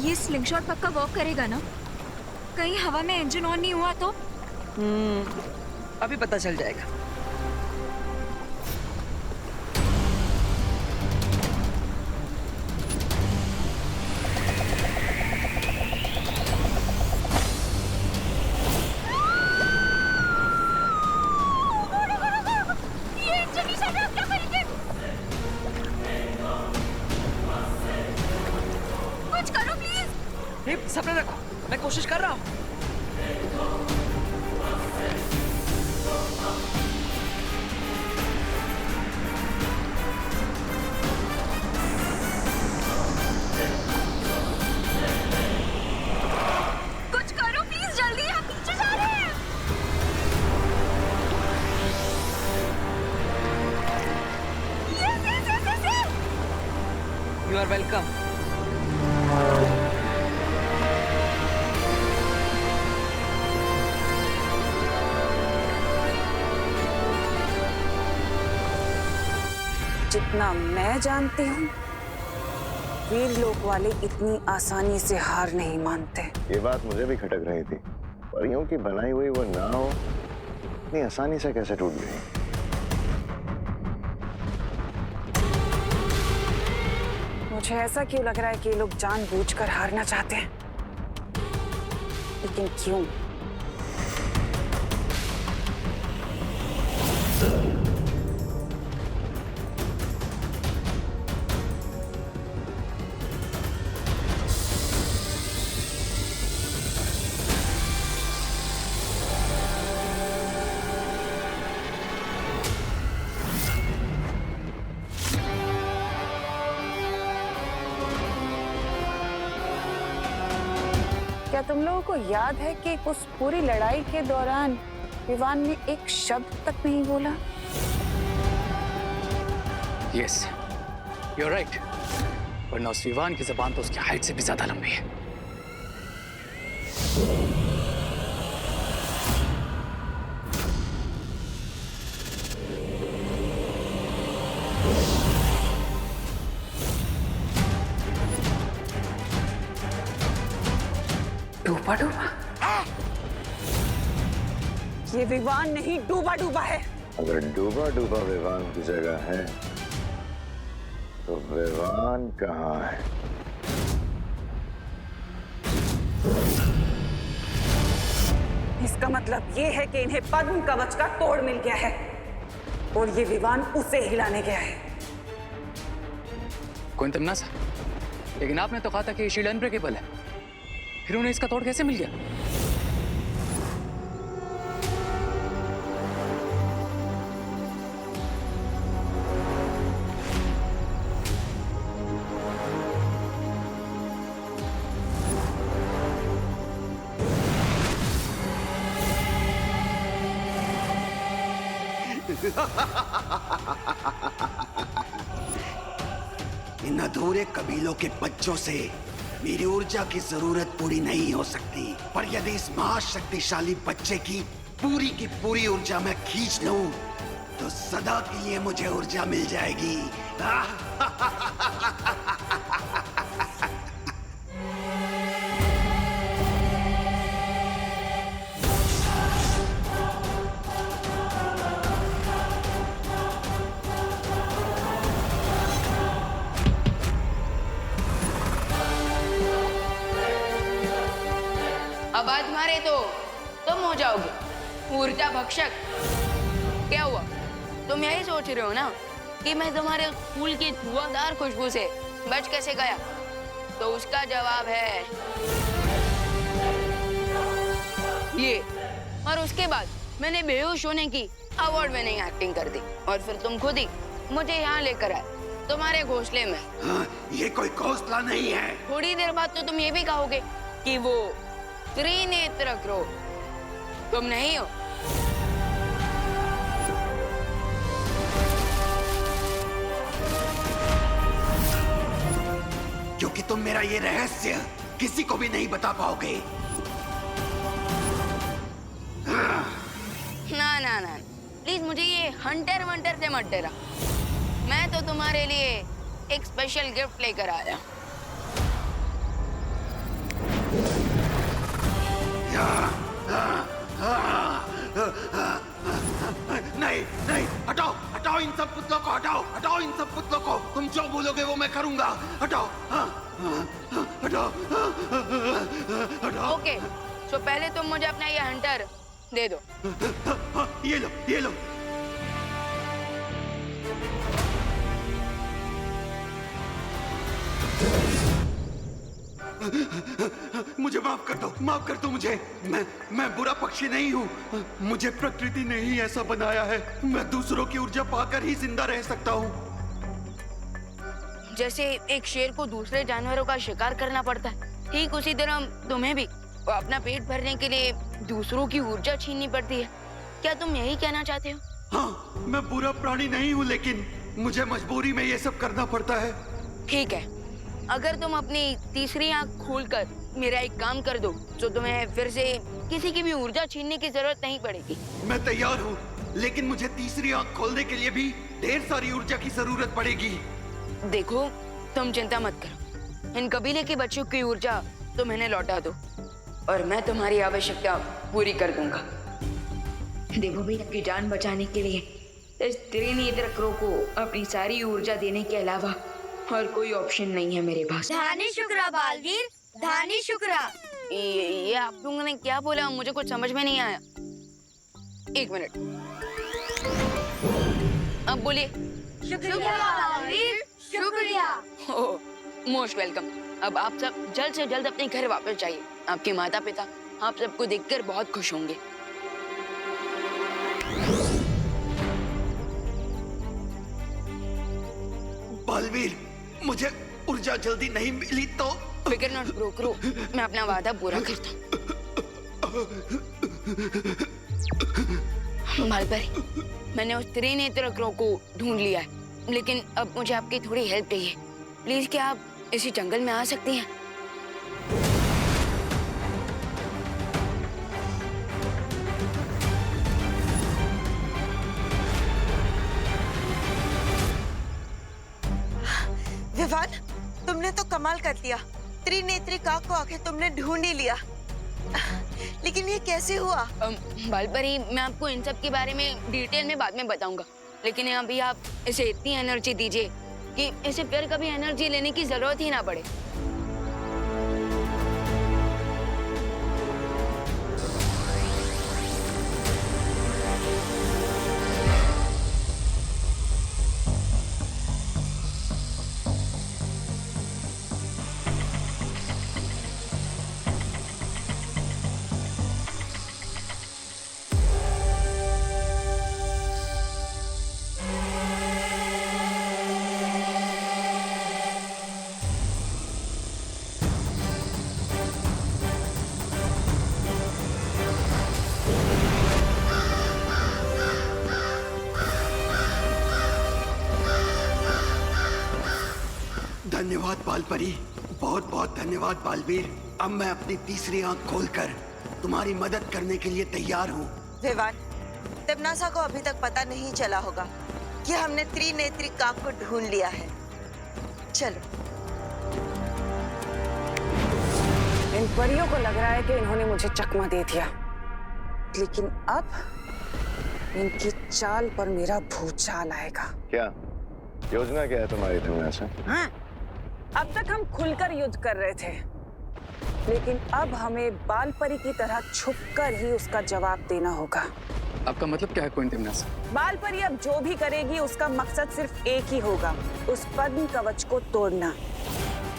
ये स्लिंगशॉट पक्का वर्क करेगा ना? कहीं हवा में इंजन ऑन नहीं हुआ तो? अभी पता चल जाएगा। ये इंजन ही चल रहा है, क्या करेंगे? कुछ करो प्लीज। ये सपना रखो, मैं कोशिश कर रहा हूँ। कुछ करो प्लीज, जल्दी, हम पीछे जा रहे हैं। Yes. You are welcome. जितना मैं जानती हूँ, वीर लोक वाले इतनी आसानी से हार नहीं मानते। ये बात मुझे भी खटक रही थी। परियों की बनाई हुई वो नाव इतनी आसानी से कैसे टूट गई? मुझे ऐसा क्यों लग रहा है कि ये लोग जानबूझकर हारना चाहते हैं, लेकिन क्यों? क्या तुम लोगों को याद है कि उस पूरी लड़ाई के दौरान विवान ने एक शब्द तक नहीं बोला? Yes, you are right. वरना उस विवान की जबान तो उसकी हाइट से भी ज्यादा लंबी है। डूबा डूबा? ये विवान नहीं, डूबा डूबा है। अगर डूबा डूबा विवान की जगह है तो विवान कहाँ है? इसका मतलब ये है कि इन्हें पद्म कवच का तोड़ मिल गया है और ये विवान उसे हिलाने गया है। कोई तमन्ना सा, लेकिन आपने तो कहा था कि ये शील्ड अनब्रेकेबल है, फिर उन्हें इसका तोड़ कैसे मिल गया? इन अधूरे कबीलों के बच्चों से मेरी ऊर्जा की जरूरत पूरी नहीं हो सकती, पर यदि इस महाशक्तिशाली बच्चे की पूरी ऊर्जा मैं खींच लूं तो सदा के लिए मुझे ऊर्जा मिल जाएगी। अब आज मारे तो तुम हो जाओगे ऊर्जा भक्षक। क्या हुआ, तुम यही सोच रहे हो ना कि मैं तुम्हारे फूल की धुआंधार खुशबू से बच कैसे गया? तो उसका जवाब है ये। और उसके बाद मैंने बेहोश होने की अवार्ड विनिंग एक्टिंग कर दी और फिर तुम खुद ही मुझे यहाँ लेकर आए तुम्हारे घोंसले में। हाँ, ये कोई घोंसला नहीं है। थोड़ी देर बाद तो तुम ये भी कहोगे कि वो त्रिनेत्र क्रोध तुम नहीं हो। क्योंकि तुम मेरा ये रहस्य किसी को भी नहीं बता पाओगे। ना ना ना, प्लीज मुझे ये हंटर वंटर से मत डरा। मैं तो तुम्हारे लिए एक स्पेशल गिफ्ट लेकर आया। नहीं नहीं, हटाओ हटाओ इन सब पुतलों को, हटाओ हटाओ इन सब पुतलों को। तुम जो बोलोगे वो मैं करूंगा। हटाओ हटाओ हटाओ। ओके, तो पहले तुम मुझे अपना ये हंटर दे दो। ये लो ये लो। मुझे माफ कर दो मुझे। मैं बुरा पक्षी नहीं हूँ। मुझे प्रकृति ने ही ऐसा बनाया है। मैं दूसरों की ऊर्जा पाकर ही जिंदा रह सकता हूँ। जैसे एक शेर को दूसरे जानवरों का शिकार करना पड़ता है, ठीक उसी तरह तुम्हें भी अपना पेट भरने के लिए दूसरों की ऊर्जा छीननी पड़ती है। क्या तुम यही कहना चाहते हो? हाँ, मैं बुरा प्राणी नहीं हूँ, लेकिन मुझे मजबूरी में ये सब करना पड़ता है। ठीक है, अगर तुम अपनी तीसरी आंख खोलकर मेरा एक काम कर दो तो तुम्हें फिर से किसी की भी ऊर्जा छीनने की जरूरत नहीं पड़ेगी। मैं तैयार हूँ, लेकिन मुझे तीसरी आंख खोलने के लिए भी ढेर सारी ऊर्जा की जरूरत पड़ेगी। देखो, तुम चिंता मत करो। इन कबीले के बच्चों की ऊर्जा तुम इन्हें लौटा दो और मैं तुम्हारी आवश्यकता पूरी कर दूंगा। देखो भाई, अपनी जान बचाने के लिए इस त्रिनेत्र क्रो को अपनी सारी ऊर्जा देने के अलावा और कोई ऑप्शन नहीं है मेरे पास। धानी शुक्रा बालवीर, धानी शुक्रा। ये आप लोगों ने क्या बोला? मुझे कुछ समझ में नहीं आया। एक मिनट, अब बोलिए। शुक्रिया बालवीर, शुक्रिया। Most welcome. अब आप सब जल्द से जल्द अपने घर वापस जाइए। आपके माता पिता आप सबको देखकर बहुत खुश होंगे। बालवीर, मुझे ऊर्जा जल्दी नहीं मिली तो फिकर नॉट ब्रो करो, मैं अपना वादा पूरा करता हूँ। बालपरी, मैंने उस त्रिनेत्र क्रो को ढूंढ लिया है, लेकिन अब मुझे आपकी थोड़ी हेल्प चाहिए। प्लीज, क्या आप इसी जंगल में आ सकती हैं? विवान, तुमने तो कमाल कर दिया। त्रिनेत्री काक को आखिर तुमने ढूंढ ही लिया। लेकिन ये कैसे हुआ? बालपरी, मैं आपको इन सब के बारे में डिटेल में बाद में बताऊंगा, लेकिन अभी आप इसे इतनी एनर्जी दीजिए कि इसे फिर कभी एनर्जी लेने की जरूरत ही ना पड़े। धन्यवाद बालपरी, बहुत बहुत धन्यवाद बालवीर। अब मैं अपनी तीसरी आंख खोलकर तुम्हारी मदद करने के लिए तैयार हूँ। विवान, तिमनासा को अभी तक पता नहीं चला होगा कि हमने त्रिनेत्री काक को ढूंढ लिया है। चलो। इन परियों को लग रहा है कि इन्होंने मुझे चकमा दे दिया, लेकिन अब इनकी चाल पर मेरा भूचाल आएगा। क्या योजना क्या है तुम्हारी तिमनासा? हाँ, अब तक हम खुलकर युद्ध कर रहे थे, लेकिन अब हमें बालपरी की तरह छुपकर ही उसका जवाब देना होगा। आपका मतलब क्या है क्वीन तिमनासा? बालपरी अब जो भी करेगी उसका मकसद सिर्फ एक ही होगा, उस पद्म कवच को तोड़ना।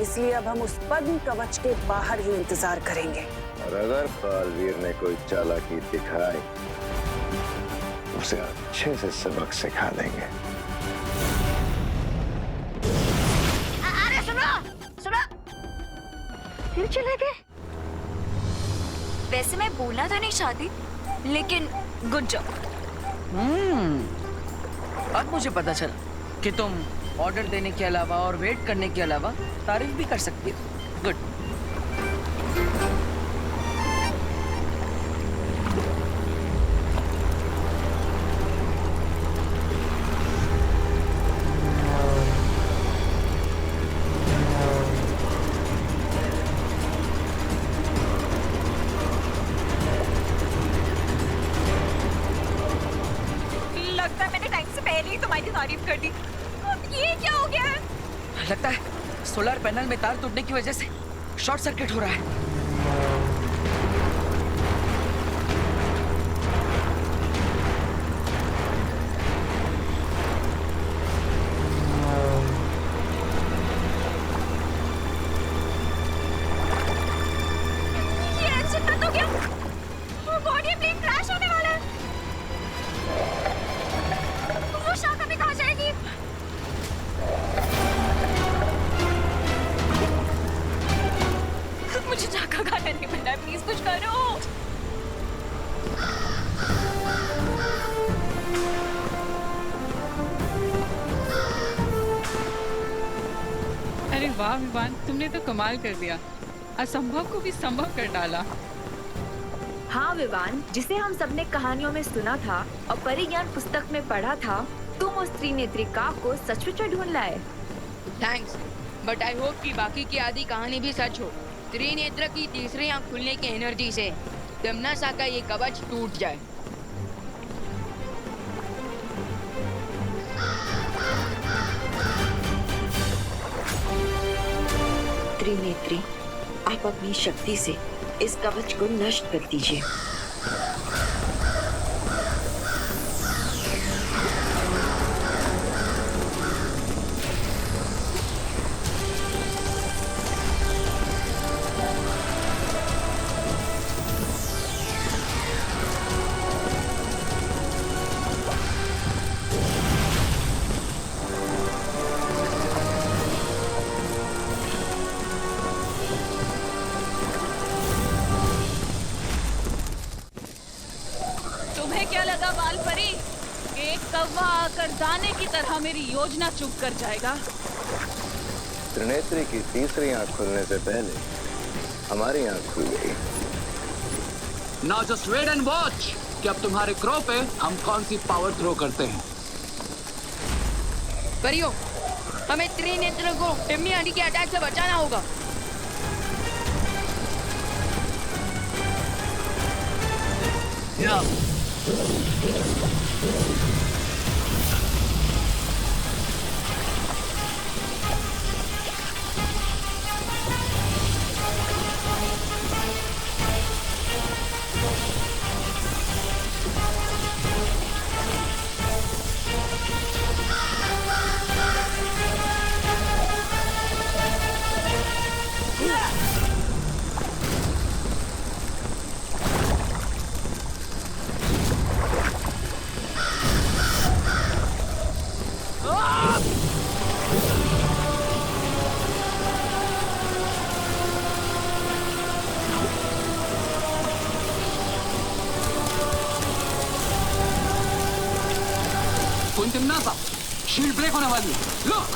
इसलिए अब हम उस पद्म कवच के बाहर ही इंतजार करेंगे। और अगर बालवीर ने कोई चालाकी दिखाई, उसे अच्छे से सबक सिखा देंगे। अरे सुनो, फिर चले गए। वैसे मैं बोलना तो नहीं चाहती, लेकिन गुड जॉब। अब मुझे पता चला कि तुम ऑर्डर देने के अलावा और वेट करने के अलावा तारीफ भी कर सकती हो। गुड। तारीफ कर दी। अब ये क्या हो गया है? लगता है सोलर पैनल में तार टूटने की वजह से शॉर्ट सर्किट हो रहा है। ये इंजन बंद हो गया और बॉडी प्लेन क्रैश होने वाला है। वो शाखा भी कहाँ जाएगी? मुझे झाका खाना नहीं बनना है, प्लीज कुछ करो। अरे वाह विवान, तुमने तो कमाल कर दिया, असंभव को भी संभव कर डाला। हाँ विवान, जिसे हम सबने कहानियों में सुना था और परिज्ञान पुस्तक में पढ़ा था, तुम उस त्रिनेत्री काक को सचमुच में ढूंढ लाए। थैंक्स, बट आई होप कि बाकी की आधी कहानी भी सच हो। त्रिनेत्र की तीसरी आंख खुलने की एनर्जी से तमन्ना का ये कवच टूट जाए। त्रिनेत्री, आप अपनी शक्ति से इस कवच को नष्ट कर दीजिए। क्या लगा बाल परी? एक कौवा आकर दाने की तरह मेरी योजना चुप कर जाएगा। त्रिनेत्री की तीसरी आंख खुलने से पहले हमारी आंख खुल गई। Now just wait and watch कि अब तुम्हारे क्रो पे हम कौन सी पावर थ्रो करते हैं। परियो, हमें त्रिनेत्र को टिम्मी आंटी के अटैक से बचाना होगा। तमन्ना, शील्ड ब्रेक होने वाली है। लुक!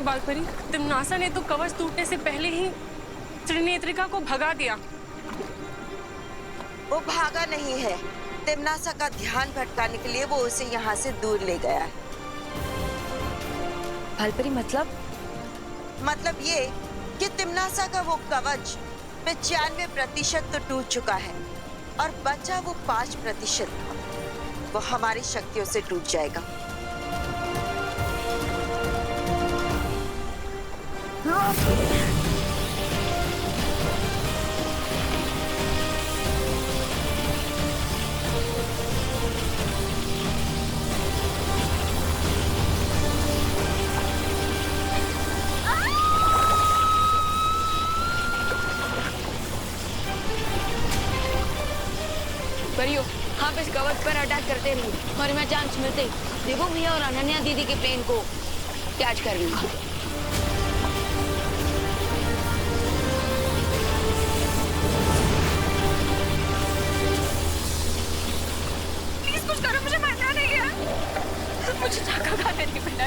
बालपरी, तमन्ना ने तो कवच टूटने से पहले ही त्रिनेत्रिका को भगा दिया। वो भागा नहीं है, तमन्ना का ध्यान भटकाने के लिए वो उसे यहाँ से दूर ले गया है। बालपरी, मतलब ये कि तमन्ना का वो कवच 95% तो टूट चुका है और बचा वो 5%, वो हमारी शक्तियों से टूट जाएगा। परियो, आप इस कवच पर अटैक करते रहिए और मैं चांस मिलते ही देवो भैया और अनन्या दीदी के प्लेन को कैच कर लूंगा।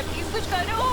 है, प्लीज कुछ करो।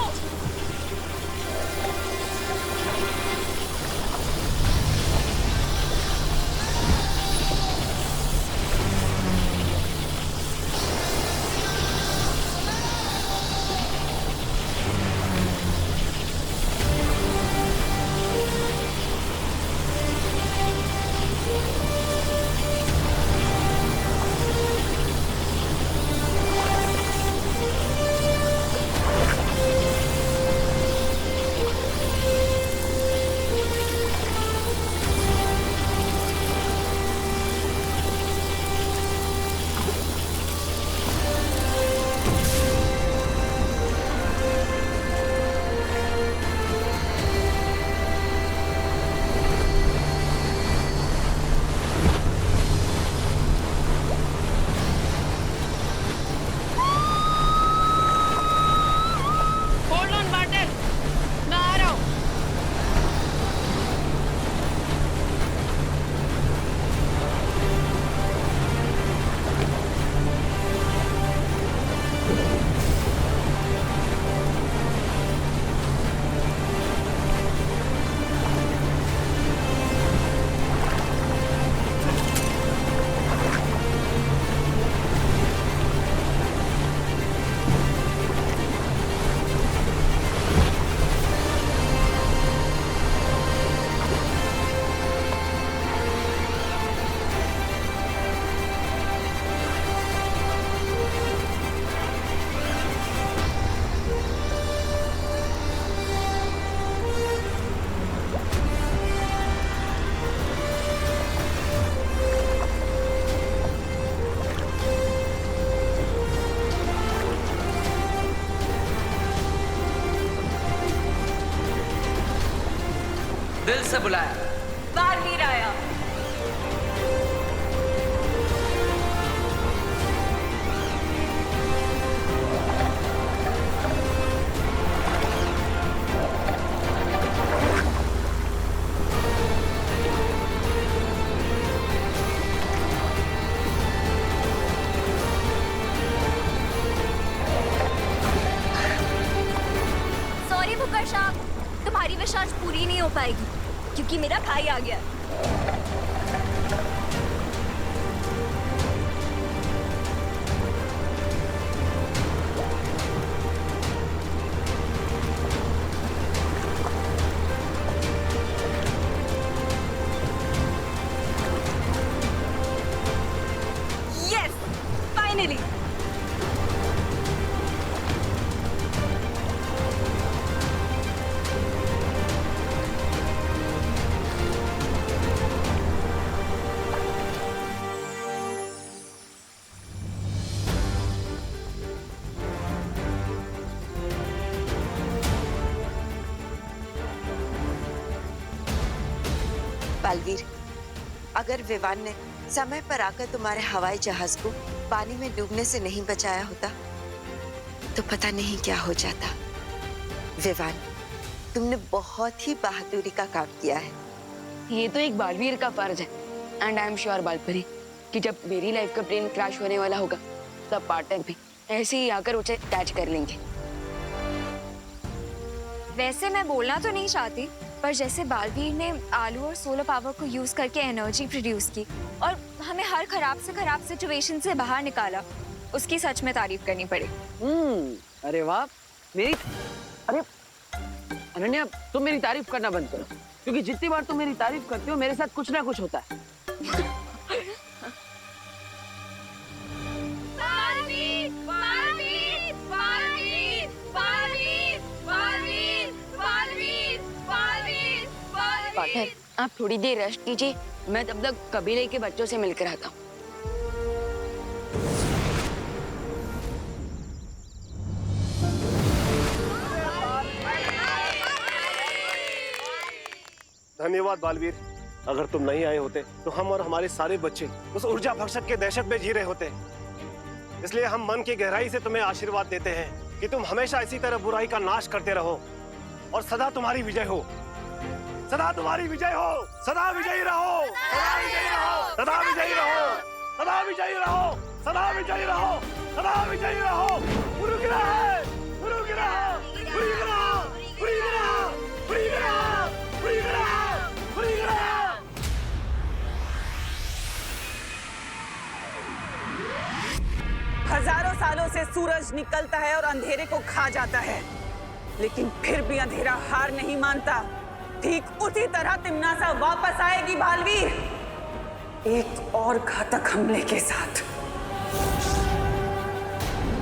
दिल से बुलाया। बालवीर आया। सॉरी भुक्कड़ शाह, तुम्हारी विश आज पूरी नहीं हो पाएगी क्योंकि मेरा भाई आ गया। Yes, finally. बालवीर, अगर विवान ने समय पर आकर तुम्हारे हवाई जहाज को पानी में डूबने से नहीं बचाया होता तो पता नहीं क्या हो जाता। विवान, तुमने बहुत ही बहादुरी का काम किया है। ये तो एक बालवीर का फर्ज है। एंड आई एम श्योर बालपरी कि जब मेरी लाइफ का प्लेन क्रैश होने वाला होगा तब पार्टनर भी ऐसे ही आकर उसे कैच कर लेंगे। वैसे मैं बोलना तो नहीं चाहती, पर जैसे बालवीर ने आलू और सोलर पावर को यूज करके एनर्जी प्रोड्यूस की और हमें हर खराब से खराब सिचुएशन से बाहर निकाला, उसकी सच में तारीफ करनी पड़ेगी। अरे वाह, मेरी अरे अनन्या, तुम मेरी तारीफ करना बंद करो, क्योंकि जितनी बार तुम मेरी तारीफ करते हो मेरे साथ कुछ ना कुछ होता है। पार्टनर, आप थोड़ी देर रेस्ट कीजिए, मैं तब तक कबीले के बच्चों से मिलकर आता हूँ। धन्यवाद बालवीर, अगर तुम नहीं आए होते तो हम और हमारे सारे बच्चे उस ऊर्जा भक्षक के दहशत में जी रहे होते। इसलिए हम मन की गहराई से तुम्हें आशीर्वाद देते हैं कि तुम हमेशा इसी तरह बुराई का नाश करते रहो और सदा तुम्हारी विजय हो। सदा तुम्हारी विजय हो, सदा विजयी रहो, सदा विजयी रहो, सदा विजयी रहो, सदा विजयी रहो, सदा विजयी रहो, सदा विजयी रहो। गुरु गिरा है, गुरु गिरा सूरज निकलता है और अंधेरे को खा जाता है, लेकिन फिर भी अंधेरा हार नहीं मानता। ठीक उसी तरह तिम्नासा वापस आएगी बालवीर, एक और घातक हमले के साथ।